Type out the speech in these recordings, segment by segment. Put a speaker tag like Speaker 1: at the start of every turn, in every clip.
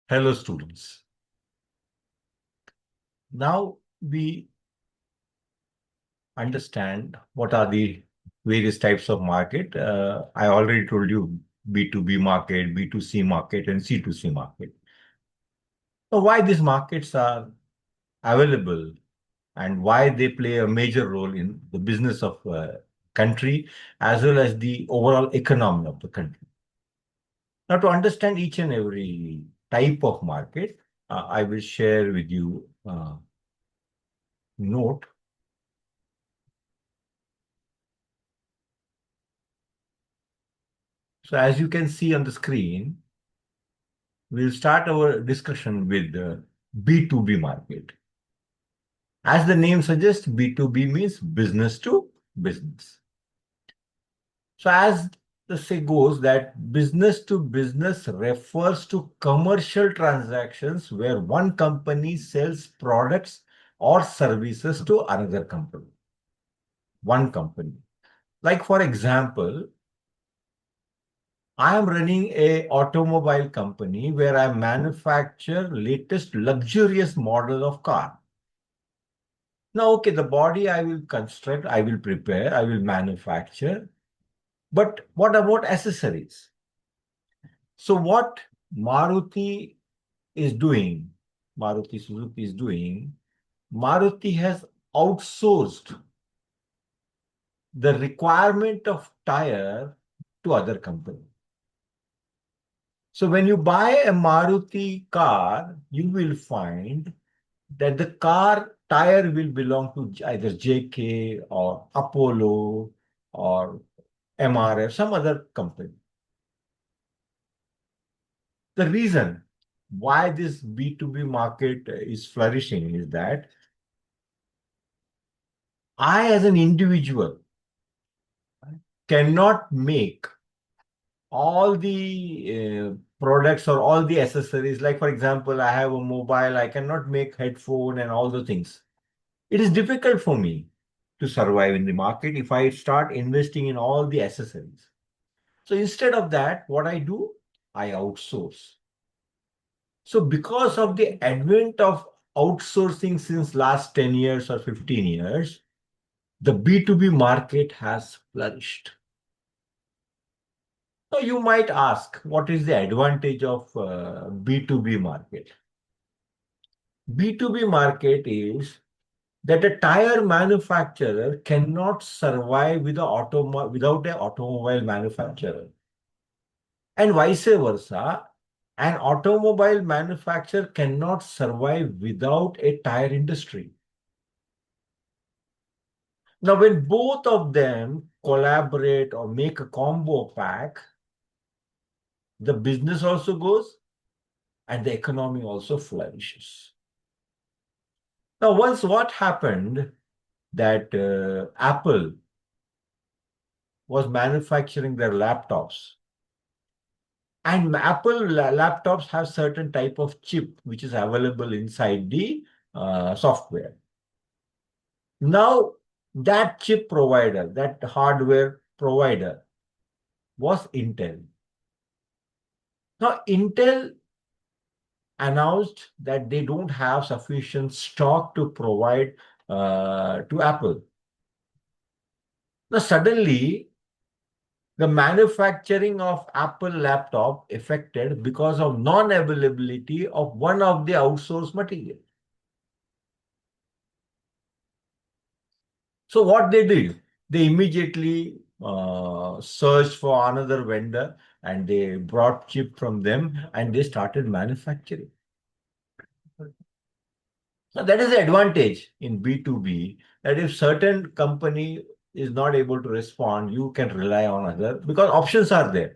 Speaker 1: Hello, students. Now we understand what are the various types of market. I already told you B2B market, B2C market, and C2C market. So why these markets are available and why they play a major role in the business of country as well as the overall economy of the country. Now, to understand each and every type of market, I will share with you note. So as you can see on the screen, we'll start our discussion with the B2B market. As the name suggests, B2B means business to business. So as the say goes that business to business refers to commercial transactions where one company sells products or services to another company. One company. Like for example, I am running a automobile company where I manufacture latest luxurious model of car. Now, okay, the body I will construct, I will prepare, I will manufacture. But what about accessories? So what Maruti is doing, Maruti Suzuki is doing, Maruti has outsourced the requirement of tire to other company. So when you buy a Maruti car, you will find that the car tire will belong to either JK or Apollo or MRF, some other company. The reason why this B2B market is flourishing is that I, as an individual, cannot make all the products or all the accessories. Like, for example, I have a mobile, I cannot make headphone and all the things. It is difficult for me to survive in the market if I start investing in all the accessories. So instead of that, what I do, I outsource. So because of the advent of outsourcing since last 10 years or 15 years, the B2B market has flourished. So you might ask, what is the advantage of B2B market? B2B market is that a tire manufacturer cannot survive without an automobile manufacturer. And vice versa, an automobile manufacturer cannot survive without a tire industry. Now, when both of them collaborate or make a combo pack, the business also goes and the economy also flourishes. Now, once what happened that Apple was manufacturing their laptops, and Apple laptops have certain type of chip which is available inside the software. Now, that chip provider, that hardware provider was Intel. Now, Intel announced that they don't have sufficient stock to provide to Apple. Now, suddenly, the manufacturing of Apple laptop affected because of non-availability of one of the outsourced material. So what they did, they immediately searched for another vendor and they brought chip from them and they started manufacturing. So that is the advantage in B2B, that if certain company is not able to respond, you can rely on other because options are there.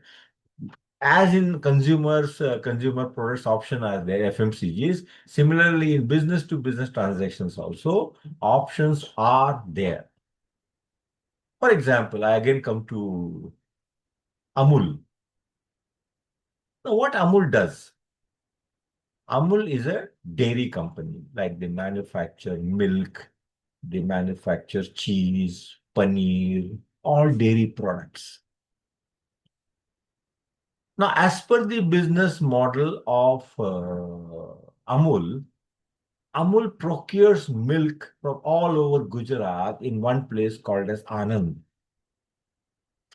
Speaker 1: As in consumer products option are there, FMCGs. Similarly, in business to business transactions also, options are there. For example, I again come to Amul. Now, what Amul does? Amul is a dairy company, like they manufacture milk, they manufacture cheese, paneer, all dairy products. Now, as per the business model of Amul procures milk from all over Gujarat in one place called as Anand.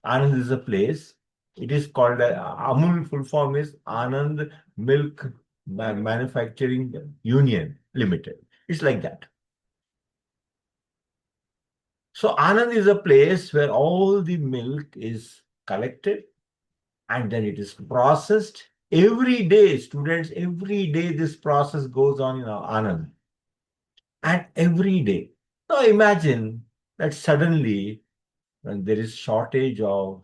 Speaker 1: Anand is a place. It is called Amul full form is Anand Milk Manufacturing Union Limited. It's like that. So Anand is a place where all the milk is collected and then it is processed. Every day, students, every day this process goes on in Anand. And every day. Now imagine that suddenly when there is shortage of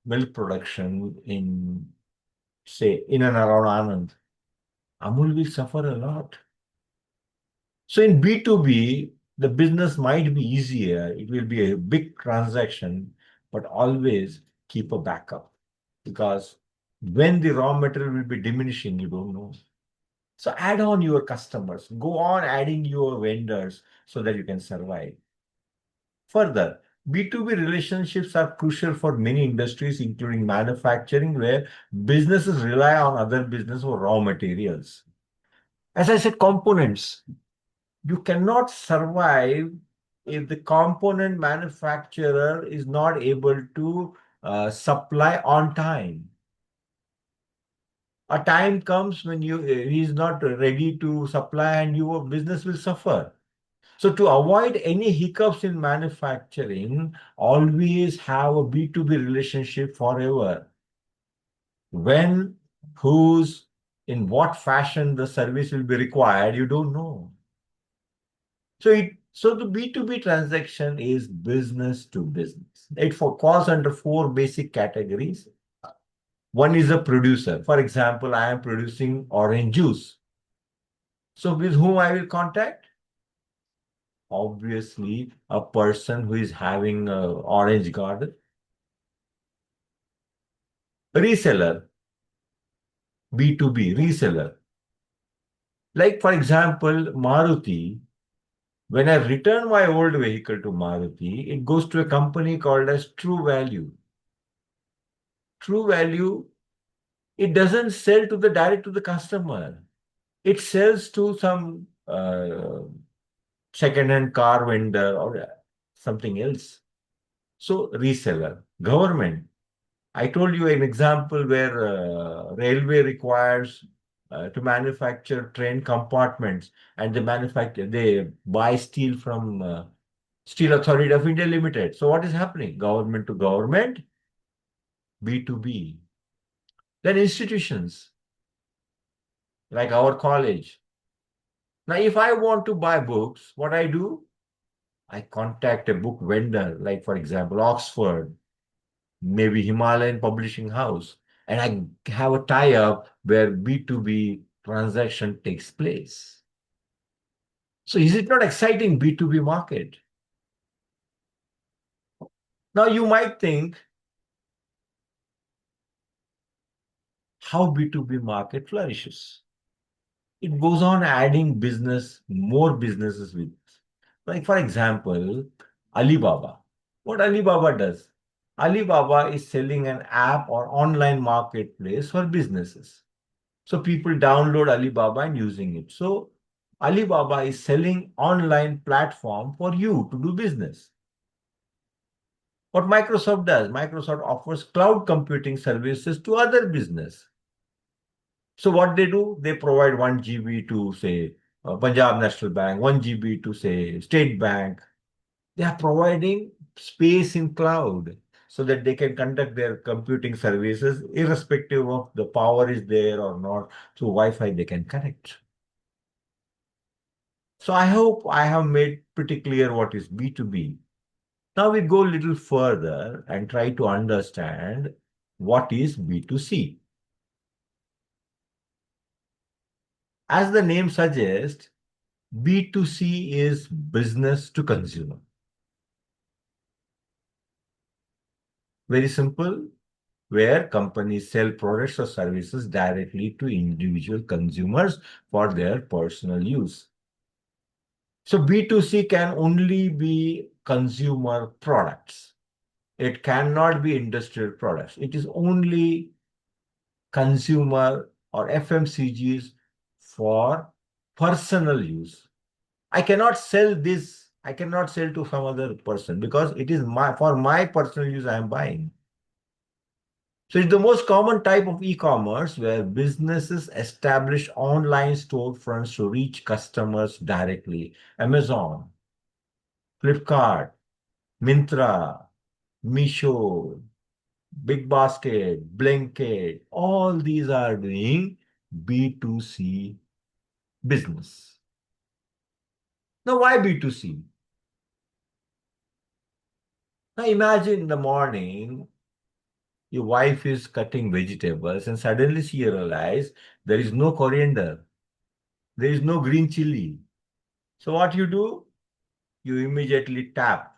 Speaker 1: milk production in, say, in and around Anand, Amul will suffer a lot. So in B2B, the business might be easier. It will be a big transaction, but always keep a backup because when the raw material will be diminishing, you don't know. So add on your customers, go on adding your vendors so that you can survive. Further, B2B relationships are crucial for many industries, including manufacturing, where businesses rely on other business for raw materials. As I said, components. You cannot survive if the component manufacturer is not able to supply on time. A time comes when he is not ready to supply and your business will suffer. So to avoid any hiccups in manufacturing, always have a B2B relationship forever. When, whose, in what fashion the service will be required, you don't know. So the B2B transaction is business to business. It falls under four basic categories. One is a producer. For example, I am producing orange juice. So with whom I will contact? Obviously, a person who is having an orange garden. Reseller, B2B, reseller. Like, for example, Maruti, when I return my old vehicle to Maruti, it goes to a company called as True Value. True Value, it doesn't sell to the direct to the customer. It sells to some second-hand car vendor or something else. So reseller, government. I told you an example where railway requires to manufacture train compartments, and they buy steel from Steel Authority of India Limited. So what is happening? Government to government, B2B. Then institutions like our college. Now, if I want to buy books, what I do? I contact a book vendor, like for example, Oxford, maybe Himalayan Publishing House, and I have a tie-up where B2B transaction takes place. So is it not exciting B2B market? Now you might think how B2B market flourishes. It goes on adding business, more businesses with. Like for example, Alibaba. What Alibaba does? Alibaba is selling an app or online marketplace for businesses. So people download Alibaba and using it. So Alibaba is selling online platform for you to do business. What Microsoft does, Microsoft offers cloud computing services to other business. So what they do, they provide 1 GB to say Punjab National Bank, 1 GB to say State Bank. They are providing space in cloud so that they can conduct their computing services irrespective of the power is there or not. Through Wi-Fi, they can connect. So I hope I have made pretty clear what is B2B. Now we go a little further and try to understand what is B2C. As the name suggests, B2C is business to consumer. Very simple, where companies sell products or services directly to individual consumers for their personal use. So B2C can only be consumer products. It cannot be industrial products. It is only consumer or FMCGs for personal use. I cannot sell this. I cannot sell to some other person because it is my for my personal use I am buying. So it's the most common type of e-commerce where businesses establish online storefronts to reach customers directly. Amazon, Flipkart, Myntra, Meesho, Big Basket, Blinkit, all these are doing B2C business. Now, why B2C? Now, imagine in the morning, your wife is cutting vegetables and suddenly she realizes there is no coriander, there is no green chili. So, what you do? You immediately tap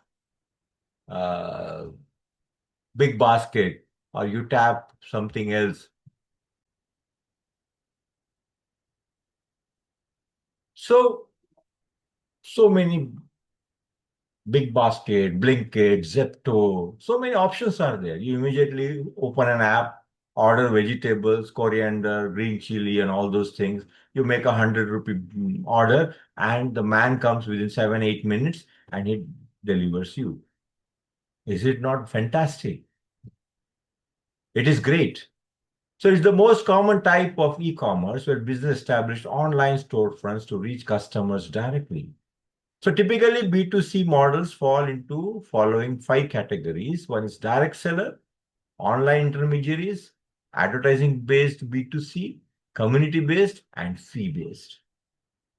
Speaker 1: uh, Big Basket or you tap something else. So, so many Big Basket, Blinkit, Zepto. So many options are there. You immediately open an app, order vegetables, coriander, green chili, and all those things. You make 100 rupee order, and the man comes within 7, 8 minutes and he delivers you. Is it not fantastic? It is great. So it's the most common type of e-commerce where business established online storefronts to reach customers directly. So typically B2C models fall into following five categories. One is direct seller, online intermediaries, advertising based B2C, community based, and fee based.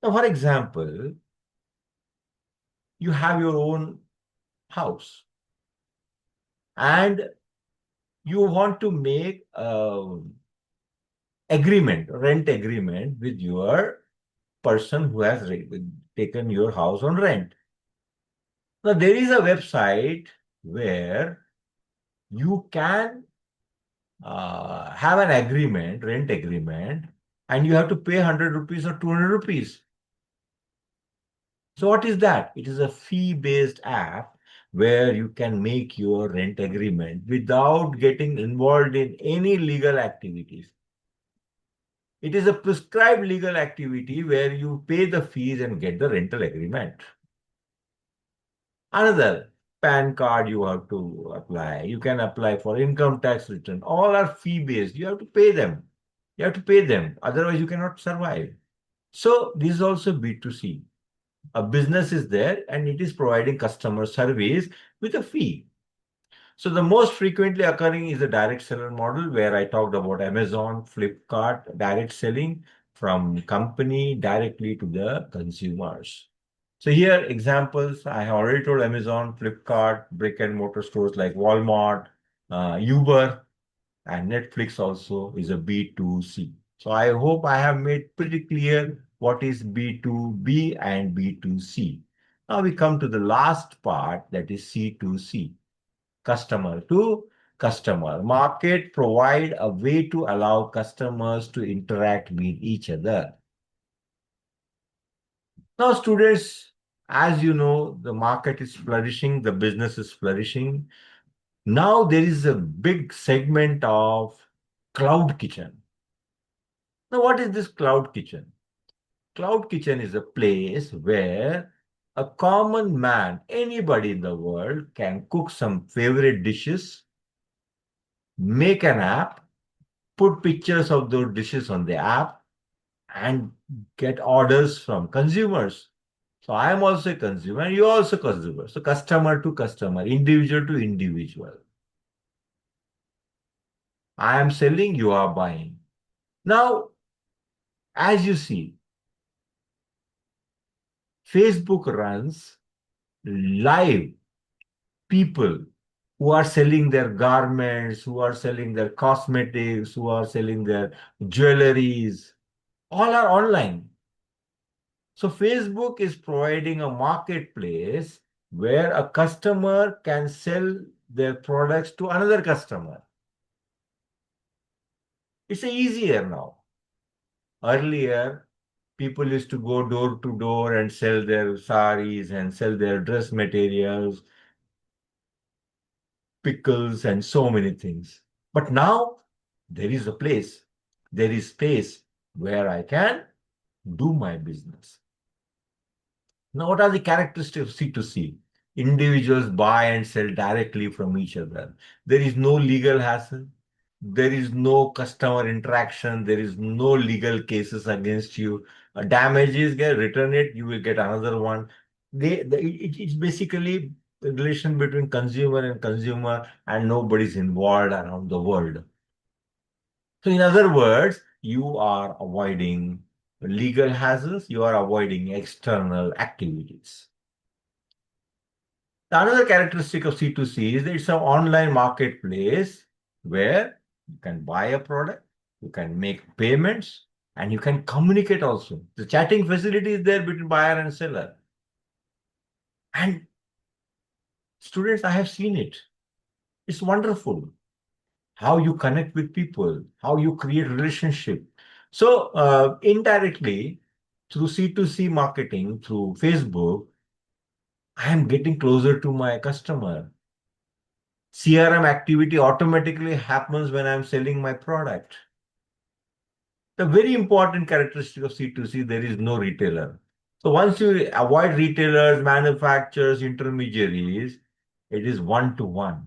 Speaker 1: Now, for example, you have your own house and you want to make agreement, rent agreement with your person who has taken your house on rent. Now, there is a website where you can have an agreement, rent agreement, and you have to pay 100 rupees or 200 rupees. So, what is that? It is a fee-based app where you can make your rent agreement without getting involved in any legal activities. It is a prescribed legal activity where you pay the fees and get the rental agreement. Another PAN card you have to apply. You can apply for income tax return. All are fee-based. You have to pay them. You have to pay them. Otherwise, you cannot survive. So this is also B2C. A business is there and it is providing customer service with a fee. So the most frequently occurring is the direct seller model where I talked about Amazon, Flipkart, direct selling from company directly to the consumers. So here examples, I have already told Amazon, Flipkart, brick and mortar stores like Walmart, Uber, and Netflix also is a B2C. So I hope I have made pretty clear what is B2B and B2C. Now we come to the last part that is C2C, customer to customer. Market provide a way to allow customers to interact with each other. Now students, as you know, the market is flourishing, the business is flourishing. Now there is a big segment of cloud kitchen. Now, what is this cloud kitchen? Cloud kitchen is a place where a common man, anybody in the world, can cook some favorite dishes, make an app, put pictures of those dishes on the app, and get orders from consumers. So I am also a consumer, you are also a consumer. So customer to customer, individual to individual. I am selling, you are buying. Now, as you see, Facebook runs live people who are selling their garments, who are selling their cosmetics, who are selling their jewelries, all are online. So Facebook is providing a marketplace where a customer can sell their products to another customer. It's easier now. Earlier, people used to go door to door and sell their saris and sell their dress materials, pickles, and so many things. But now there is a place. there is space where I can do my business. Now, what are the characteristics of C2C? Individuals buy and sell directly from each other. There is no legal hassle. There is no customer interaction. There is no legal cases against you. Damages get return it, you will get another one. It's basically the relation between consumer, and nobody's involved around the world. So, in other words, you are avoiding legal hassles, you are avoiding external activities. Another characteristic of C2C is that it's an online marketplace where you can buy a product, you can make payments, and you can communicate also. The chatting facility is there between buyer and seller. And students, I have seen it. It's wonderful how you connect with people, how you create relationship. So indirectly, through C2C marketing, through Facebook, I am getting closer to my customer. CRM activity automatically happens when I'm selling my product. The very important characteristic of C2C, there is no retailer. So once you avoid retailers, manufacturers, intermediaries, it is one-to-one.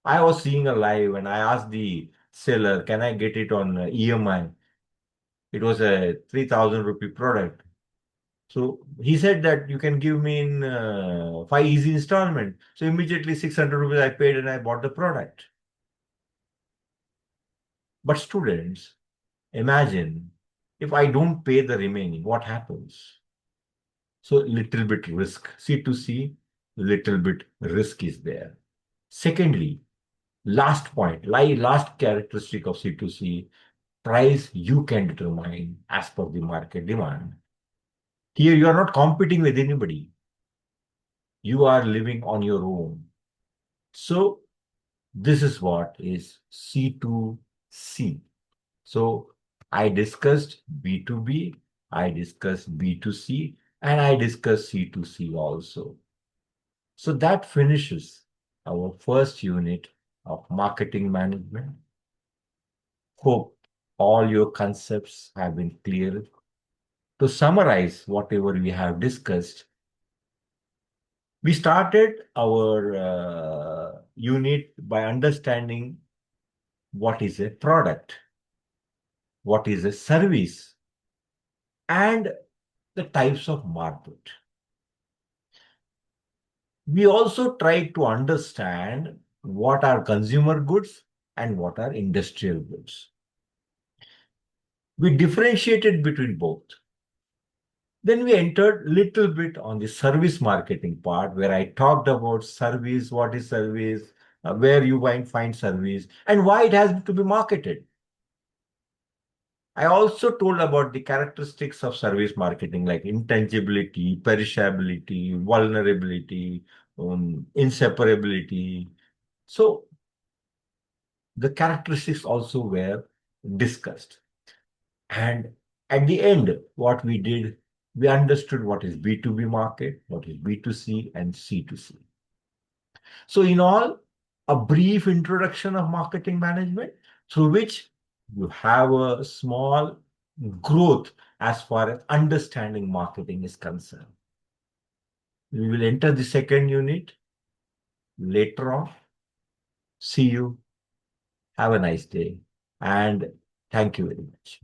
Speaker 1: I was seeing a live and I asked the seller, can I get it on EMI? It was a 3,000 rupee product. So he said that you can give me in 5 easy installment. So immediately 600 rupees I paid and I bought the product. But students, imagine if I don't pay the remaining, what happens? So little bit risk. C2C, little bit risk is there. Secondly, last point, last characteristic of C2C, price you can determine as per the market demand. Here you are not competing with anybody. You are living on your own. So this is what is C2C. So I discussed B2B, I discussed B2C, and I discussed C2C also. So that finishes our first unit of marketing management. Hope all your concepts have been clear. To summarize whatever we have discussed, we started our unit by understanding what is a product, what is a service, and the types of market. We also tried to understand what are consumer goods and what are industrial goods. We differentiated between both. Then we entered little bit on the service marketing part where I talked about service, what is service, where you might find service, and why it has to be marketed. I also told about the characteristics of service marketing like intangibility, perishability, vulnerability, inseparability. So the characteristics also were discussed. And at the end, what we did, we understood what is B2B market, what is B2C, and C2C. So, in all, a brief introduction of marketing management through which you have a small growth as far as understanding marketing is concerned. We will enter the second unit later on. See you. Have a nice day. And thank you very much.